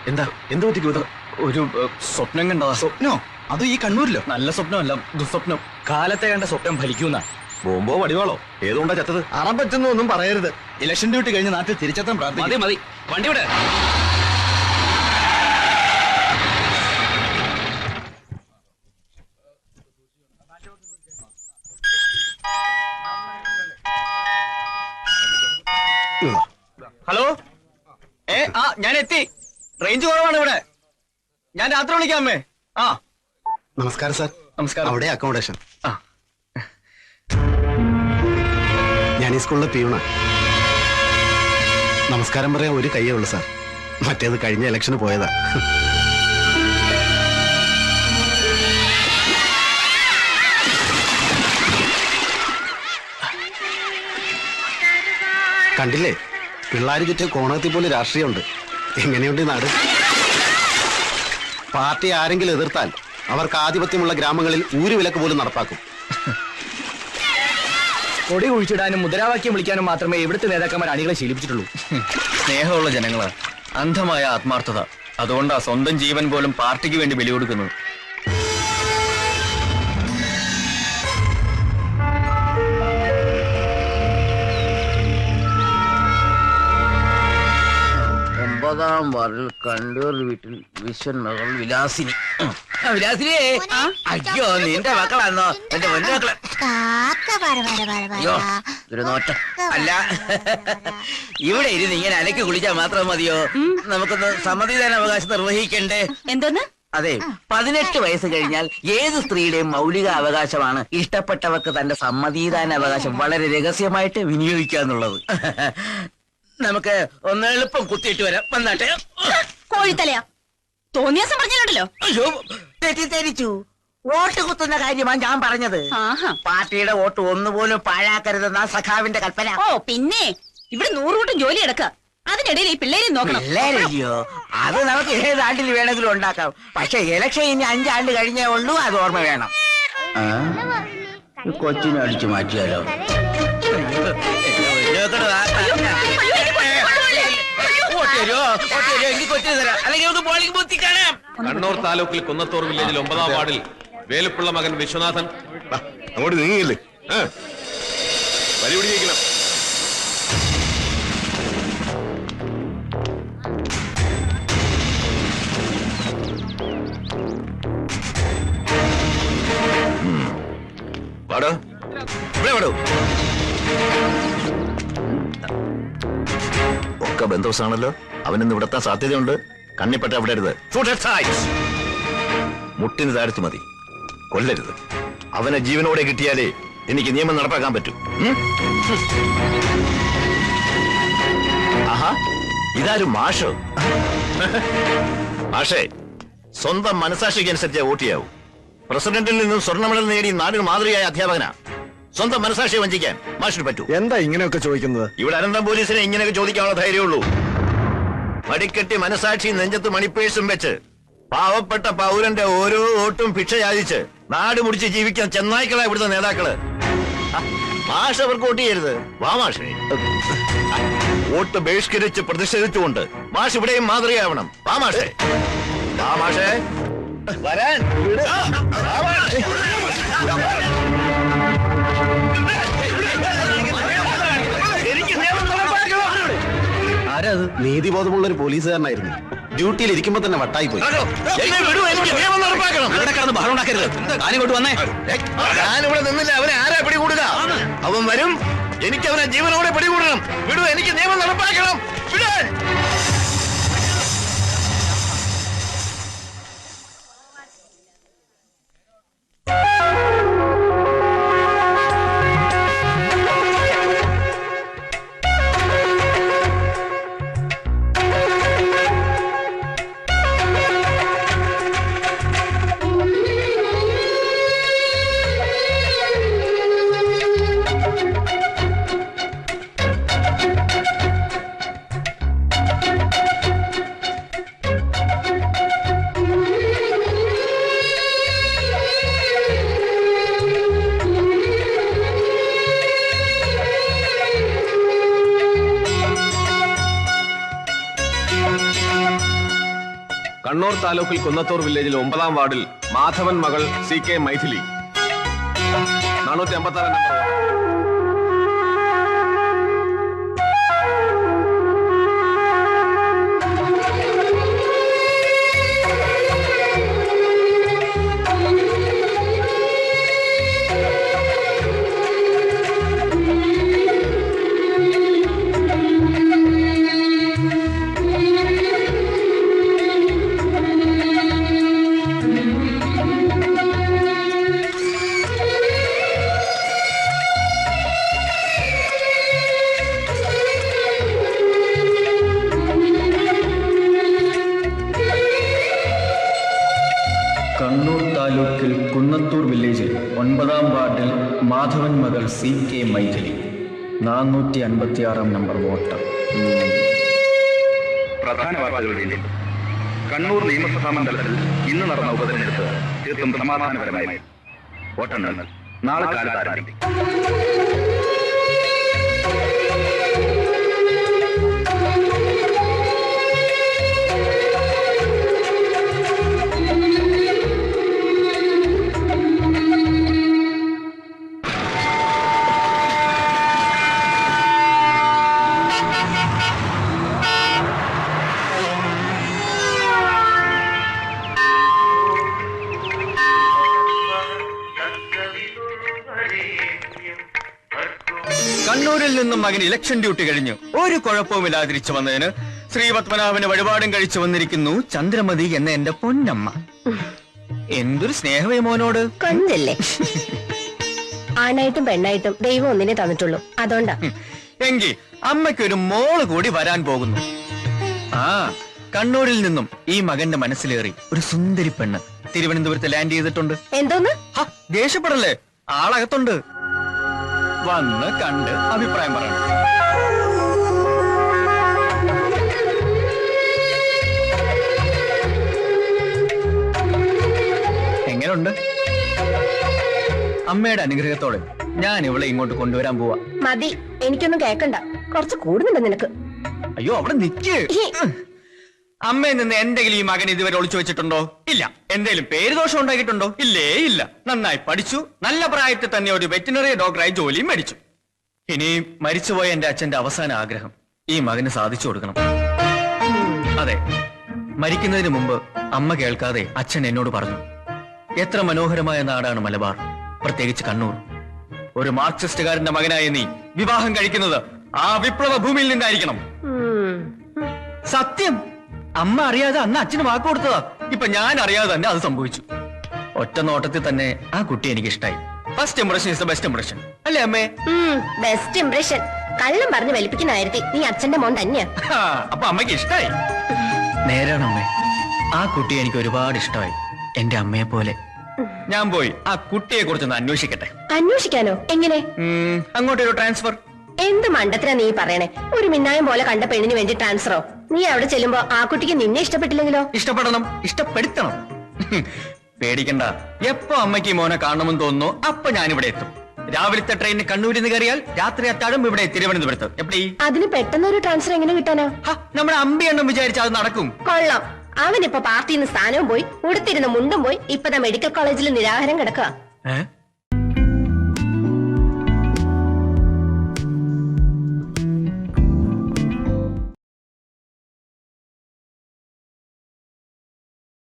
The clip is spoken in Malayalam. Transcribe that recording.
എന്താ എന്ത് പറ്റി ഗൗതം? ഒരു സ്വപ്നം കണ്ടതാ. സ്വപ്നോ? അത് ഈ കണ്ണൂരിലോ? നല്ല സ്വപ്നമല്ല, ദുസ്വപ്നം. കാലത്തെ കണ്ട സ്വപ്നം ഫലിക്കുന്ന. ബോംബോ വടിവാളോ? ഏതുകൊണ്ടാ ചത്തത്? അറം പറ്റുന്ന ഒന്നും പറയരുത്. ഇലക്ഷൻ ഡ്യൂട്ടി കഴിഞ്ഞ് നാട്ടിൽ തിരിച്ചെത്താൻ പ്രാർത്ഥിക്കും. മതി മതി, വണ്ടി വിടെ. ഹലോ, ഞാൻ എത്തി. റേഞ്ച് കുറവാണ് ഇവിടെ. ഞാൻ രാത്രി വിളിക്കാം അമ്മേ. നമസ്കാരം സാർ. നമസ്കാരം. അവിടെ അക്കോമഡേഷൻ. ഞാൻ ഈ സ്കൂളിലെ പിയൂണ. നമസ്കാരം പറയാൻ ഒരു കയ്യേ ഉള്ളു സാർ. മറ്റേത് കഴിഞ്ഞ ഇലക്ഷന് പോയതാ. കണ്ടില്ലേ, പിള്ളേര് ചുറ്റും കോണകത്തിൽ പോലെ രാഷ്ട്രീയമുണ്ട്. എങ്ങനെയുണ്ട് ഈ നാട്? പാർട്ടി ആരെങ്കിലും എതിർത്താൽ അവർക്ക് ആധിപത്യമുള്ള ഗ്രാമങ്ങളിൽ ഊരുവിലക്ക് പോലും നടപ്പാക്കും. കൊടി കുഴിച്ചിടാനും മുദ്രാവാക്യം വിളിക്കാനും മാത്രമേ ഇവിടുത്തെ നേതാക്കന്മാർ അണികളെ ശീലിപ്പിച്ചിട്ടുള്ളൂ. സ്നേഹമുള്ള ജനങ്ങള്, അന്ധമായ ആത്മാർത്ഥത. അതുകൊണ്ടാ സ്വന്തം ജീവൻ പോലും പാർട്ടിക്ക് വേണ്ടി ബലി കൊടുക്കുന്നത്. ഒമ്പതാം വാർഡിൽ കണ്ടൂർ വീട്ടിൽ വിശ്വൻ മകൾ വിലാസിനി. വിലാസിനിയെ, അയ്യോ നിന്റെ മക്കളാന്നോ? എന്റെ പൊന്നു മക്കളെ. അയ്യോ ഒരു നോട്ടം. അല്ല, ഇവിടെ ഇരുന്ന് ഇങ്ങനെ അലക്കി കുളിച്ചാൽ മാത്രം മതിയോ? നമുക്കൊന്ന് സമ്മതിദാനാവകാശം നിർവഹിക്കണ്ടേ? എന്തോന്ന്? അതെ, 18 വയസ്സ് കഴിഞ്ഞാൽ ഏത് സ്ത്രീയുടെയും മൗലിക അവകാശമാണ് ഇഷ്ടപ്പെട്ടവർക്ക് തന്റെ സമ്മതിദാനാവകാശം വളരെ രഹസ്യമായിട്ട് വിനിയോഗിക്കാന്നുള്ളത്. നമുക്ക് ഒന്ന് എളുപ്പം കുത്തിയിട്ട് വരാം. വന്നാട്ടെ. കോഴിത്തലയാ, തോന്നിയാസം പറഞ്ഞല്ലോ. അയ്യോ, തെറ്റിദ്ധരിച്ചു. വോട്ട് കുത്തുന്ന കാര്യമാണ് ഞാൻ പറഞ്ഞത്. പാർട്ടിയുടെ വോട്ട് ഒന്നുപോലും പാഴാക്കരുതെന്ന സഖാവിന്റെ കൽപ്പന. ഓ പിന്നെ ഇവിടെ 100 കൂട്ടം ജോലി എടുക്ക. അതിനിടയിൽ ഈ പിള്ളേരെ നോക്കണം. പിള്ളേരല്ലയോ, അത് നമുക്ക് ഏത് ആണ്ടിൽ വേണമെങ്കിലും ഉണ്ടാക്കാം. പക്ഷെ ഇലക്ഷൻ ഇനി 5 ആണ്ട് കഴിഞ്ഞേ ഉള്ളൂ. അത് ഓർമ്മ വേണം. കൊച്ചിനെ അടിച്ചു മാറ്റിയാലോ? കണ്ണൂർ താലൂക്കിൽ കുന്നത്തൂർ വില്ലേജിൽ 9-ാം വാർഡിൽ വേലുപ്പിള്ള മകൻ വിശ്വനാഥൻ. അങ്ങോട്ട് നീങ്ങിയില്ലേ? പരിപിടിക്കണം. വാടോ, ഇവിടെ വാടോ. ഒക്കെ ബന്ധുസാണല്ലോ. അവനിന്ന് ഇവിടെത്താൻ സാധ്യതയുണ്ട്. കണ്ണിപ്പെട്ട വിടരുത്. മുട്ടിന് താഴ്ത്തു മതി, കൊല്ലരുത്. അവനെ ജീവനോടെ കിട്ടിയാലേ എനിക്ക് നിയമം നടപ്പാക്കാൻ പറ്റൂ. ആഹാ, ഇതാരും മാഷോ? മാഷേ, സ്വന്തം മനസാക്ഷിക്ക് അനുസരിച്ച് വോട്ട് ചെയ്യാവൂ. പ്രസിഡന്റിൽ നിന്നും സ്വർണ്ണ മെഡൽ നേടി നാടിന് മാതൃകയായ അധ്യാപകനാ. സ്വന്തം മനസാക്ഷിയെ വഞ്ചിക്കാൻ മാഷിന് പറ്റൂ. എന്താ ഇങ്ങനെയൊക്കെ ചോദിക്കുന്നത്? ഇവിടെ അനന്തം പോലീസിനെ ഇങ്ങനെയൊക്കെ ചോദിക്കാനുള്ള ധൈര്യമുള്ളൂ. മടിക്കെട്ടി മനസാക്ഷി നെഞ്ചത്ത് മണിപ്പേഴ്സും വെച്ച് പാവപ്പെട്ട പൗരന്റെ ഓരോ വോട്ടും ഭിക്ഷ യാചിച്ച് നാട് മുടിച്ച് ജീവിക്കാൻ ചെന്നായ്ക്കളാ ഇവിടുത്തെ നേതാക്കള്. മാഷ് അവർക്ക് വോട്ട് ചെയ്യരുത്. വാ മാഷേ. വോട്ട് ബഹിഷ്കരിച്ച് പ്രതിഷേധിച്ചുകൊണ്ട് മാഷ് ഇവിടെയും മാതൃകയാവണം. വാ മാഷേ. വാ മാഷേ. വരാൻ. ആരത്? നീതിബോധമുള്ള ഒരു പോലീസുകാരനായിരുന്നു. ഡ്യൂട്ടിയിൽ ഇരിക്കുമ്പോ തന്നെ വട്ടായി പോയി. ഇവിടെ കിടന്ന് ബഹളം ഉണ്ടാക്കരുത്. ഞാനിങ്ങോട്ട് വന്നേ. ഞാനിവിടെ നിന്നില്ല. അവനെ ആരാ പിടികൂടുക? അവൻ വരും. എനിക്ക് അവനെ ജീവനോടെ പിടികൂടണം. വിടൂ, എനിക്ക് നിയമം നടപ്പാക്കണം. വിടാൻ. കണ്ണൂർ താലൂക്കിൽ കുന്നത്തൂർ വില്ലേജിൽ 9-ാം വാർഡിൽ മാധവൻ മകൾ CK മൈഥിലി 456 നമ്പർ. കണ്ണൂർ താലൂക്കിൽ കുന്നത്തൂർ വില്ലേജിൽ 9-ാം വാർഡിൽ മാധവൻ മകൾ CK മൈഥിലി 456 നമ്പർ വോട്ടർ. പ്രധാന വാർത്തകളുടെ കണ്ണൂർ നിയമസഭാ മണ്ഡലത്തിൽ ഇന്ന് നടന്ന ഉപതെരഞ്ഞെടുപ്പ് തീർത്തും സമാധാനപരമായി. വോട്ടെണ്ണൽ നാളെ കാലത്ത് ആരംഭിക്കും. കണ്ണൂരിൽ നിന്നും മകൻ ഇലക്ഷൻ ഡ്യൂട്ടി കഴിഞ്ഞു ഒരു കുഴപ്പവുമില്ലാതെ തിരിച്ചു വന്നതിന് ശ്രീപത്മനാഭന് വഴിപാടും കഴിച്ചു വന്നിരിക്കുന്നു ചന്ദ്രമതി എന്ന എന്റെ പൊന്നമ്മ. എന്തൊരു സ്നേഹമേ മോനോട്. കൊഞ്ചല്ലേ. ആണായിട്ടും പെണ്ണായിട്ടും ദൈവം ഒന്നിനെ തന്നിട്ടുള്ളൂ, അതുകൊണ്ടാ. എങ്കിൽ അമ്മയ്ക്കൊരു മോള് കൂടി വരാൻ പോകുന്നു. ആ കണ്ണൂരിൽ നിന്നും ഈ മകന്റെ മനസ്സിലേറി ഒരു സുന്ദരി പെണ്ണ് തിരുവനന്തപുരത്ത് ലാൻഡ് ചെയ്തിട്ടുണ്ട്. എന്തോന്ന്? ദേഷ്യപ്പെടല്ലേ, ആളകത്തുണ്ട്. വന്ന് കണ്ട് അഭിപ്രായം പറയണം. എങ്ങനെയുണ്ട്? അമ്മയുടെ അനുഗ്രഹത്തോടെ ഞാൻ ഇവളെ ഇങ്ങോട്ട് കൊണ്ടുവരാൻ പോവാ. മതി, എനിക്കൊന്നും കേക്കണ്ട. കുറച്ച് കൂടുന്നുണ്ട് നിനക്ക്. അയ്യോ അവിടെ നിക്ക്. അമ്മയിൽ നിന്ന് എന്തെങ്കിലും ഈ മകൻ ഇതുവരെ ഒളിച്ചു വെച്ചിട്ടുണ്ടോ? ഇല്ല. എന്തെങ്കിലും പേര് ദോഷം ഉണ്ടാക്കിയിട്ടുണ്ടോ? ഇല്ലേ ഇല്ല. നന്നായി പഠിച്ചു, നല്ല പ്രായത്തിൽ തന്നെ ഒരു വെറ്റിനറി ഡോക്ടറായി ജോലിയും മേടിച്ചു. ഇനി മരിച്ചുപോയ എന്റെ അച്ഛന്റെ അവസാന ആഗ്രഹം ഈ മകന് സാധിച്ചു കൊടുക്കണം. അതെ, മരിക്കുന്നതിന് മുമ്പ് അമ്മ കേൾക്കാതെ അച്ഛൻ എന്നോട് പറഞ്ഞു, എത്ര മനോഹരമായ നാടാണ് മലബാർ, പ്രത്യേകിച്ച് കണ്ണൂർ. ഒരു മാർക്സിസ്റ്റുകാരന്റെ മകനായ നീ വിവാഹം കഴിക്കുന്നത് ആ വിപ്ലവ ഭൂമിയിൽ നിന്നായിരിക്കണം. സത്യം, അമ്മ അറിയാതെ അന്ന് അച്ഛന് വാക്ക് കൊടുത്തതാ. ഇപ്പൊ ഞാൻ അറിയാതെ തന്നെ അത് സംഭവിച്ചു. ഒറ്റ നോട്ടത്തിൽ തന്നെ ആ കുട്ടി എനിക്ക് ഇഷ്ടായി. First impression is the best impression, അല്ലേ അമ്മേ? Best impression. കള്ളം പറഞ്ഞ് വലിപ്പിക്കുന്ന കാര്യത്തിൽ നീ അച്ഛന്റെ മോൻ തന്നെയാ. അപ്പൊ അമ്മയ്ക്ക് ഇഷ്ടായി. നേരാണ് അമ്മേ, ആ കുട്ടിയെ എനിക്ക് ഒരുപാട് ഇഷ്ടമായി, എന്റെ അമ്മയെ പോലെ. ഞാൻ പോയി ആ കുട്ടിയെ കുറിച്ചൊന്ന് അന്വേഷിക്കട്ടെ. അന്വേഷിക്കാനോ? എങ്ങനെ? അങ്ങോട്ടൊരു ട്രാൻസ്ഫർ. എന്ത് മണ്ടത്തിനാ നീ പറയണേ? ഒരു മിന്നായം പോലെ കണ്ട പെണ്ണിന് വേണ്ടി ട്രാൻസ്ഫറോ? നീ അവിടെ ചെല്ലുമ്പോ ആ കുട്ടിക്ക് നിന്നെ ഇഷ്ടപ്പെട്ടില്ലെങ്കിലോ? ഇഷ്ടപ്പെടണം, ഇഷ്ടപ്പെടുത്തണം. പേടിക്കണ്ട, എപ്പോ അമ്മയ്ക്ക് മോനെ കാണണമെന്ന് തോന്നുന്നു അപ്പൊ ഞാനിവിടെ എത്തും. രാവിലത്തെ ട്രെയിനിന് കണ്ണൂരിൽ നിന്ന് കയറിയാൽ രാത്രി അത്താടും ഇവിടെ തിരുവനന്തപുരത്ത്. എപ്പടി? അതിന് പെട്ടെന്ന് ഒരു ട്രാൻസ്ഫർ എങ്ങനെ കിട്ടാനോ? നമ്മുടെ അമ്പിയെണ്ണം വിചാരിച്ചാൽ അത് നടക്കും. കൊള്ളാം. അവനിപ്പോ പാർട്ടിയിൽ നിന്ന് സ്ഥാനവും പോയി, ഉടുത്തിരുന്ന മുണ്ടും പോയി, ഇപ്പതാ മെഡിക്കൽ കോളേജിൽ നിരാഹാരം കിടക്കുക.